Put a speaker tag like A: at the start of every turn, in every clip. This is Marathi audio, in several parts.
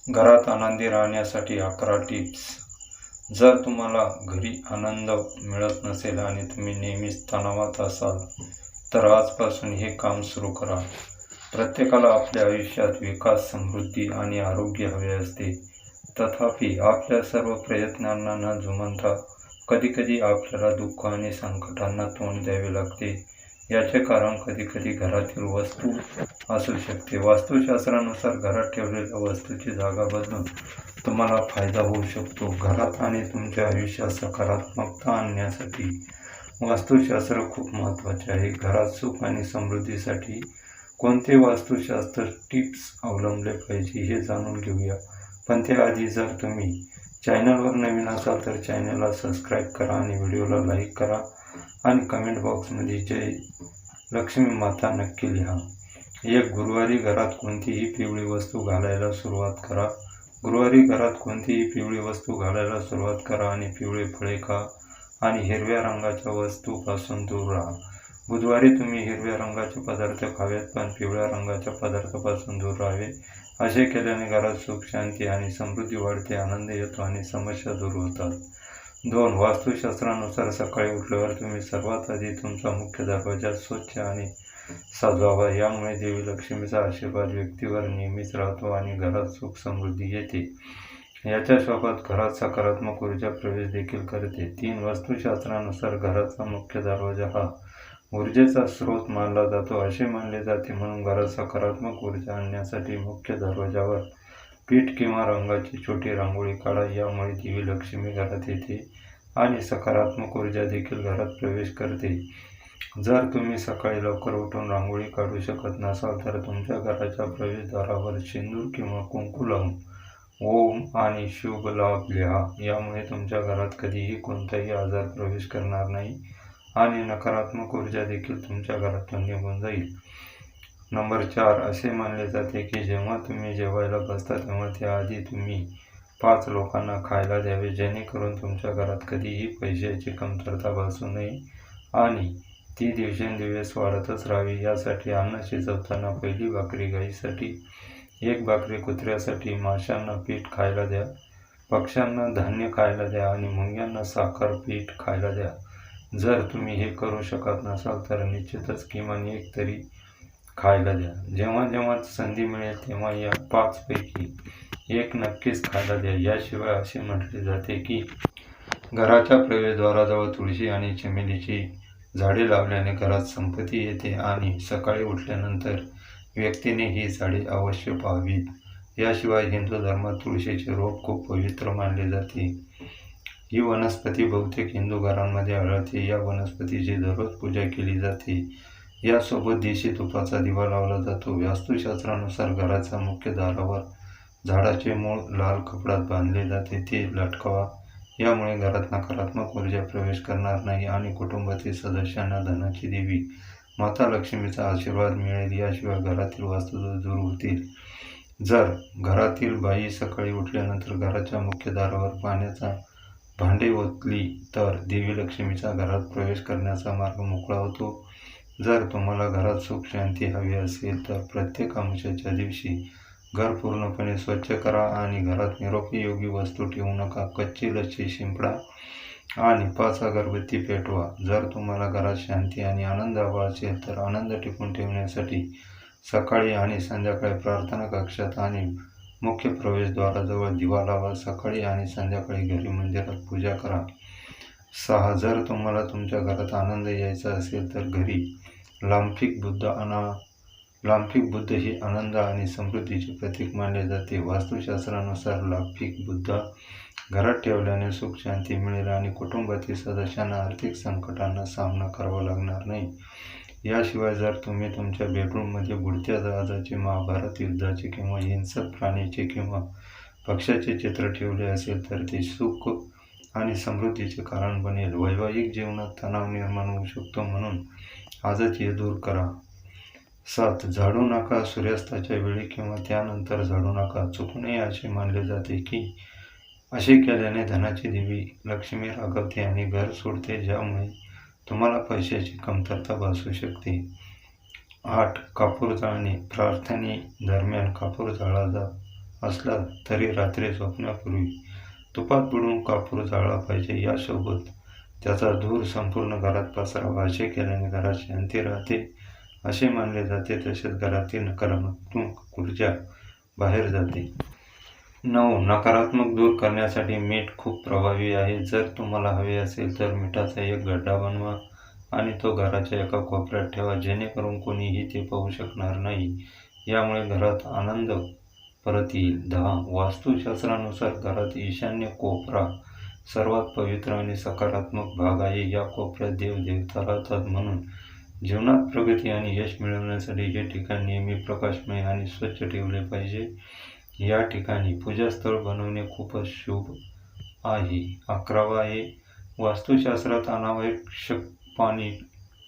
A: घरात आनंदी राहण्यासाठी 11 टिप्स. जर तुम्हाला घरी आनंद मिळत नसेल आणि तुम्ही नेहमीच तणावात असाल तर आजपासून हे काम सुरू करा. प्रत्येकाला आपल्या आयुष्यात विकास, समृद्धी आणि आरोग्य हवे असते. तथापि आपल्या सर्व प्रयत्नांना न जुमानता कधीकधी आपल्याला दुःख आणि संकटांना तोंड द्यावे लागते. याचे कारण कधीकधी घरातील वस्तू असू शकते. वास्तुशास्त्रानुसार घरात ठेवलेल्या वस्तूची जागा बदलून तुम्हाला फायदा होऊ शकतो. घरात आणि तुमच्या आयुष्यात सकारात्मकता आणण्यासाठी वास्तुशास्त्र खूप महत्त्वाचे आहे. घरात सुख आणि समृद्धीसाठी कोणते वास्तुशास्त्र टिप्स अवलंबले पाहिजे हे जाणून घेऊया. पण त्याआधी जर तुम्ही चॅनलवर नवीन असाल तर चॅनलला सबस्क्राईब करा आणि व्हिडिओला लाईक करा आणि कमेंट बॉक्समध्ये जय लक्ष्मी माता नक्की लिहा. गुरुवारी घरात कोणतीही पिवळी वस्तू घालायला सुरुवात करा. गुरुवारी घरात कोणतीही पिवळी वस्तू घालायला सुरुवात करा आणि पिवळे फळे खा आणि हिरव्या रंगाच्या वस्तूपासून दूर राहा. बुधवारी तुम्ही हिरव्या रंगाचे पदार्थ खावेत पण पिवळ्या रंगाच्या पदार्थापासून दूर राहावे. असे केल्याने घरात सुख, शांती आणि समृद्धी वाढते, आनंद येतो आणि समस्या दूर होतात. 2. वास्तुशास्त्रानुसार सकाळी उठल्यावर तुम्ही सर्वात आधी तुमचा मुख्य दरवाजा स्वच्छ आणि सजवावा. यामुळे देवी लक्ष्मीचा आशीर्वाद व्यक्तीवर नेहमीच राहतो आणि घरात सुख, समृद्धी येते. याच्या सोबत घरात सकारात्मक ऊर्जा प्रवेश देखील करते. 3. वास्तुशास्त्रानुसार घराचा मुख्य दरवाजा हा ऊर्जेचा स्रोत मानला जातो. असे मानले जाते म्हणून घरात सकारात्मक ऊर्जा आणण्यासाठी मुख्य दरवाजावर पीठ किंवा रंगाची छोटी रांगोळी काढा. यामुळे देवी लक्ष्मी घरात येते आणि सकारात्मक ऊर्जा देखील घरात प्रवेश करते. जर तुम्ही सकाळी लवकर उठून रांगोळी काढू शकत नसाल तर तुमच्या घराच्या प्रवेशद्वारावर सिंदूर किंवा कुंकू लावून ओम आणि शुभ लाभ लिहा. यामुळे तुमच्या घरात कधीही कोणताही आजार प्रवेश करणार नाही आणि नकारात्मक ऊर्जा देखील तुमच्या घरातून निघून जाईल. नंबर 4. असे मानले जाते की जेव्हा तुम्ही जेवायला बसता तेव्हा त्याआधी तुम्ही 5 लोकांना खायला द्यावे, जेणेकरून तुमच्या घरात कधीही पैशाची कमतरता भासू नये आणि ती दिवसेंदिवस वाढतच राहावी. यासाठी अन्न शिजवताना पहिली भाकरी गाईसाठी, 1 भाकरी कुत्र्यासाठी, माशांना पीठ खायला द्या, पक्ष्यांना धान्य खायला द्या आणि मुंग्यांना साखर पीठ खायला द्या. जर तुम्ही हे करू शकत नसाल तर निश्चितच किमान 1 तरी खायला द्या. जेव्हा जेव्हा संधी मिळेल तेव्हा या 5 पैकी 1 नक्कीच खायला द्या. याशिवाय असे म्हटले जाते की घराच्या प्रवेशद्वाराजवळ तुळशी आणि चमेलीची झाडे लावल्याने घरात संपत्ती येते आणि सकाळी उठल्यानंतर व्यक्तीने ही झाडे अवश्य पाहावीत. याशिवाय हिंदू धर्मात तुळशीचे रोप खूप पवित्र मानले जाते. ही वनस्पती बहुतेक हिंदू घरांमध्ये आढळते. या वनस्पतीची दररोज पूजा केली जाते. यासोबत देशी तुपाचा दिवा लावला जातो. वास्तुशास्त्रानुसार घराच्या मुख्य दारावर झाडाचे मूळ लाल कपड्यात बांधले जाते, ते लटकवा. यामुळे घरात नकारात्मक ऊर्जा प्रवेश करणार नाही आणि कुटुंबातील सदस्यांना धनाची देवी माता लक्ष्मीचा आशीर्वाद मिळेल. याशिवाय घरातील वास्तुदोष दूर होतील. जर घरातील बाई सकाळी उठल्यानंतर घराच्या मुख्य दारावर पाण्याचा भांडे ओतली तर देवी लक्ष्मीचा घरात प्रवेश करण्याचा मार्ग मोकळा होतो. जर तुम्हाला घरात सुख, शांती हवी असेल तर प्रत्येक अमावस्येच्या दिवशी घर पूर्णपणे स्वच्छ करा आणि घरात निरुपयोगी वस्तू ठेवू नका. कच्ची लस्सी शिंपडा आणि 5 अगरबत्ती पेटवा. जर तुम्हाला घरात शांती आणि आनंद हवा असेल तर आनंद टिकून ठेवण्यासाठी सकाळी आणि संध्याकाळी प्रार्थना कक्षात आणि मुख्य प्रवेशद्वाराजवळ दिवा लावा. सकाळी आणि संध्याकाळी घरी मंदिरात पूजा करा. 6. जर तुम्हाला तुमच्या घरात आनंद यायचा असेल तर घरी लांफिक बुद्ध आणा. लांफिक बुद्ध ही आनंद आणि समृद्धीचे प्रतीक मानले जाते. वास्तुशास्त्रानुसार लांफिक बुद्ध घरात ठेवल्याने सुख, शांती मिळेल आणि कुटुंबातील सदस्यांना आर्थिक संकटांना सामना करावा लागणार नाही. याशिवाय जर तुम्ही तुमच्या बेडरूममध्ये बुडत्या जहाजाचे, महाभारत युद्धाचे किंवा हिंसक प्राण्याचे किंवा पक्ष्याचे चित्र ठेवले असेल तर ते सुख आणि समृद्धीचे कारण बनेल. वैवाहिक जीवनात तणाव निर्माण होऊ शकतो म्हणून आजच हे दूर करा. 7. झाडू नका. सूर्यास्ताच्या वेळी किंवा त्यानंतर झाडू नका. चुकू नये. असे मानले जाते की असे केल्याने धनाची देवी लक्ष्मी रागावते आणि घर सोडते, ज्यामुळे तुम्हाला पैशाची कमतरता भासू शकते. 8. कापूर जाळणे. प्रार्थने दरम्यान कापूर जाळला असला तरी रात्री झोपण्यापूर्वी तुपात बुडवून कापूर जाळला पाहिजे. यासोबत त्याचा धूर संपूर्ण घरात पसरावा. असे केल्याने घरात शांती राहते असे मानले जाते. तसेच घरातील नकारात्मक ऊर्जा बाहेर जाते. 9. नकारात्मक दूर करण्यासाठी मीठ खूप प्रभावी आहे. जर तुम्हाला हवे असेल तर मिठाचा एक गड्डा बनवा आणि तो घराच्या एका कोपऱ्यात ठेवा, जेणेकरून कोणीही ते पाहू शकणार नाही. यामुळे घरात आनंद परत येईल. 10. वास्तुशास्त्रानुसार घरात ईशान्य कोपरा सर्वात पवित्र आणि सकारात्मक भाग आहे. या कोपऱ्यात देवदेवता राहतात. म्हणून जीवनात प्रगती आणि यश मिळवण्यासाठी हे ठिकाण नेहमी प्रकाशमय आणि स्वच्छ ठेवले पाहिजे. या ठिकाणी पूजास्थळ बनवणे खूपच शुभ आहे. 11 आहे. वास्तुशास्त्रात अनावश्यक पाणी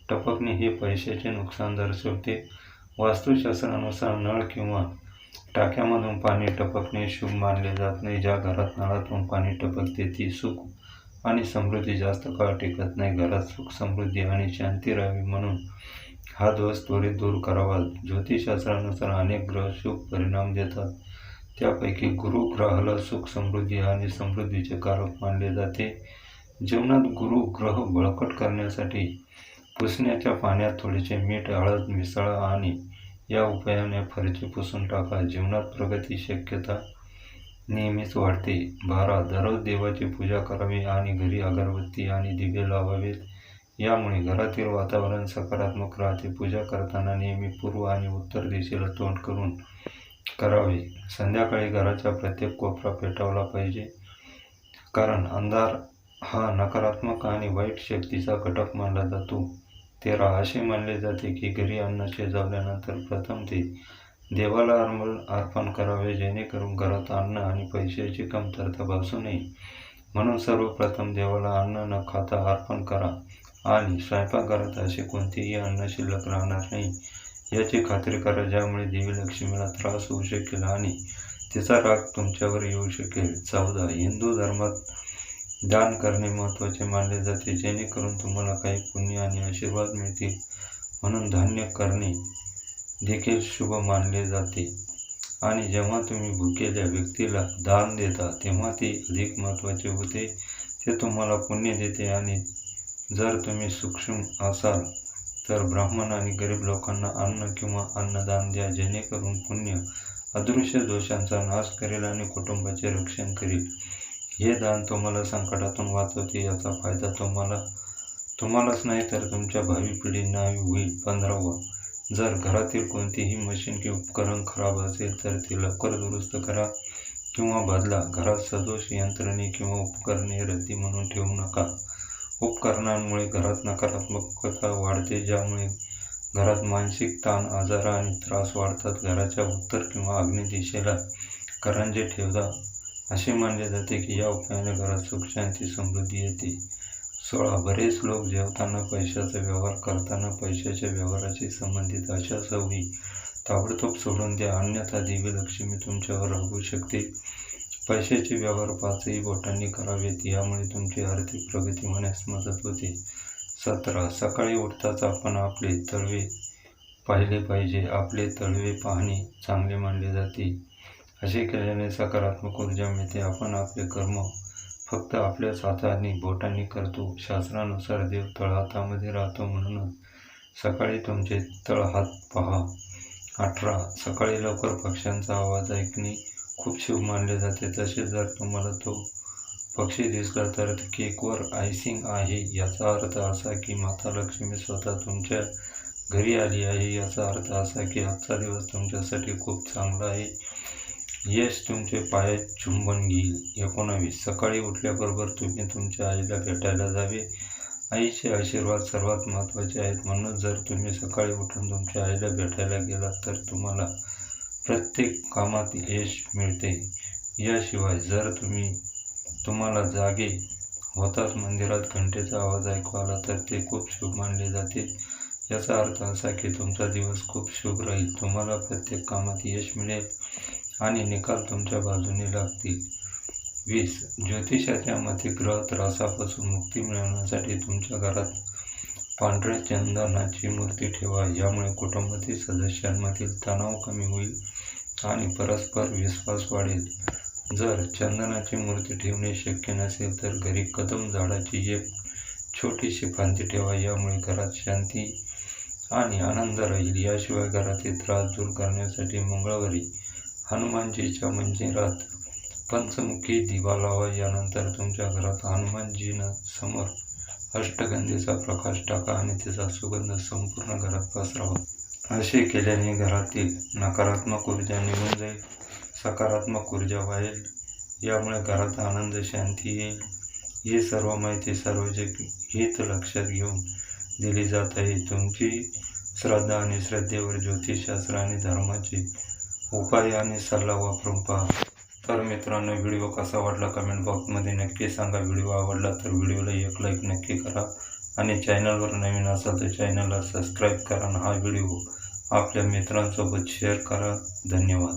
A: टपकणे हे पैशाचे नुकसान दर्शवते. वास्तुशास्त्रानुसार नळ किंवा टाक्यामधून पाणी टपकणे शुभ मानले जात नाही. ज्या घरात नळातून पाणी टपकते ती सुख आणि समृद्धी जास्त काळ टिकत नाही. घरात सुख, समृद्धी आणि शांती राहावी म्हणून हा दोष त्वरित दूर करावा. ज्योतिषशास्त्रानुसार अनेक ग्रह शुभ परिणाम देतात. त्यापैकी गुरु ग्रहाला सुख, समृद्धी आणि समृद्धीचे कारक मानले जाते. जीवनात गुरु ग्रह बळकट करण्यासाठी पुसण्याच्या पाण्यात थोडेसे मीठ, हळद मिसळा आणि या उपायाने फरची पुसून टाका. जीवनात प्रगती शक्यता नेहमीच वाढते. 12. दररोज देवाची पूजा करावी आणि घरी अगरबत्ती आणि दिवे लावावेत. यामुळे घरातील वातावरण सकारात्मक राहते. पूजा करताना नेहमी पूर्व आणि उत्तर दिशेला तोंड करून करावे. संध्याकाळी घराचा प्रत्येक कोपरा पेटवला पाहिजे, कारण अंधार हा नकारात्मक आणि वाईट शक्तीचा घटक मानला जातो. 13. असे मानले जाते की घरी अन्न शिजवल्यानंतर प्रथम ते देवाला अर्पण करावे, जेणेकरून घरात अन्न आणि पैशाची कमतरता भासू नये. म्हणून सर्वप्रथम देवाला अन्न न खाता अर्पण करा आणि स्वयंपाकघरात असे कोणतेही अन्न शिल्लक राहणार नाही याची खात्री करा, ज्यामुळे देवी लक्ष्मीला त्रास होऊ शकेल आणि तिचा राग तुमच्यावर येऊ शकेल. 14. हिंदू धर्मात दान करणे महत्त्वाचे मानले जाते, जेणेकरून तुम्हाला काही पुण्य आणि आशीर्वाद मिळतील. म्हणून दान करणे देखील शुभ मानले जाते आणि जेव्हा तुम्ही भुकेल्या व्यक्तीला दान देता तेव्हा ते अधिक महत्त्वाचे होते. ते तुम्हाला पुण्य देते आणि जर तुम्ही सूक्ष्म असाल तर ब्राह्मण आणि गरीब लोकांना अन्न किंवा अन्नदान द्या, जेणेकरून पुण्य अदृश्य दोषांचा नाश करेल आणि कुटुंबाचे रक्षण करेल. हे दान तुम्हाला संकटातून वाचवते. याचा फायदा तुम्हालाच नाही तर तुमच्या भावी पिढींनाही होईल. 15. जर घरातील कोणतेही मशीन किंवा उपकरण खराब असेल तर ते लवकर दुरुस्त करा किंवा बदला. घरात सदोष यंत्रणे किंवा उपकरणे रद्दी म्हणून ठेवू नका. उपकरणांमुळे घरात नकारात्मकता वाढते, ज्यामुळे घरात मानसिक ताण, आजार आणि त्रास वाढतात. घराच्या उत्तर किंवा आग्नेय दिशेला करंजे ठेवा. असे मानले जाते की या उपायाने घरात सुख, शांती, समृद्धी येते. 16. बरेच लोक जेवताना, पैशाचा व्यवहार करताना पैशाच्या व्यवहाराशी संबंधित अशा सवयी ताबडतोब सोडून द्या, अन्यथा देवी लक्ष्मी तुमच्यावर रागू शकते. पैशाचे व्यवहार 5ही बोटांनी करावेत, यामुळे तुमची आर्थिक प्रगती होण्यास मदत होते. 17. सकाळी उठताच आपण आपले तळवे पाहिले पाहिजे. आपले तळवे पाहणे चांगले मानले जाते. असे केल्याने सकारात्मक ऊर्जा मिळते. आपण आपले कर्म फक्त आपल्याच हाताने बोटांनी करतो. शास्त्रानुसार देव तळहातामध्ये राहतो, म्हणूनच सकाळी तुमचे तळहात पहा. 18. सकाळी लवकर पक्ष्यांचा आवाज ऐकणे खूप शुभ मानले जाते. तसेच जर तुम्हाला तो पक्षी दिसला तर केकवर आयसिंग आहे, याचा अर्थ असा की माता लक्ष्मी स्वतः तुमच्या घरी आली आहे. याचा अर्थ असा की आजचा दिवस तुमच्यासाठी खूप चांगला आहे. यश तुमचे पायात चुंबन घेईल. 19. सकाळी उठल्याबरोबर तुम्ही तुमच्या आईला भेटायला जावे. आईचे आशीर्वाद सर्वात महत्त्वाचे आहेत, म्हणून जर तुम्ही सकाळी उठून तुमच्या आईला भेटायला गेलात तर तुम्हाला प्रत्येक कामात यश मिळते. याशिवाय जर तुम्हाला जागे होताच मंदिरात घंटेचा आवाज ऐकू आला तर ते खूप शुभ मानले जाते. याचा अर्थ असा की तुमचा दिवस खूप शुभ राहील, तुम्हाला प्रत्येक कामात यश मिळेल आणि निकाल तुमच्या बाजूने लागतील. 20. ज्योतिषाच्या मते ग्रह त्रासापासून मुक्ती मिळवण्यासाठी तुमच्या घरात पांढऱ्या चंदनाची मूर्ती ठेवा. यामुळे कुटुंबातील सदस्यांमधील तणाव कमी होईल आणि परस्पर विश्वास वाढेल. जर चंदनाची मूर्ती ठेवणे शक्य नसेल तर घरी कदम झाडाची एक छोटीशी फांदी ठेवा. यामुळे घरात शांती आणि आनंद राहील. याशिवाय घरातील त्रास दूर करण्यासाठी मंगळवारी हनुमानजीच्या मंदिरात पंचमुखी दिवा लावा. यानंतर तुमच्या घरात हनुमानजींना समोर अष्टगंधीचा प्रकाश टाका आणि त्याचा सुगंध संपूर्ण घरात पसरवा. असे केल्याने घरातील नकारात्मक ऊर्जा निघून जाईल, सकारात्मक ऊर्जा वाढेल. यामुळे घरात आनंद, शांती येईल. ही सर्व माहिती सार्वजनिक हित लक्षात घेऊन दिली जात आहे. तुमची श्रद्धा आणि श्रद्धेवर ज्योतिषशास्त्र आणि धर्माचे उपाय आणि सल्ला वापरून पहा. तर मित्रांनो, व्हिडिओ कसा वाटला कमेंट बॉक्समध्ये नक्की सांगा. व्हिडिओ आवडला तर व्हिडिओला एक लाईक नक्की करा आणि चॅनलवर नवीन असाल तर चॅनलला सबस्क्राईब करा आणि हा व्हिडिओ आपल्या मित्रांसोबत शेअर करा. धन्यवाद.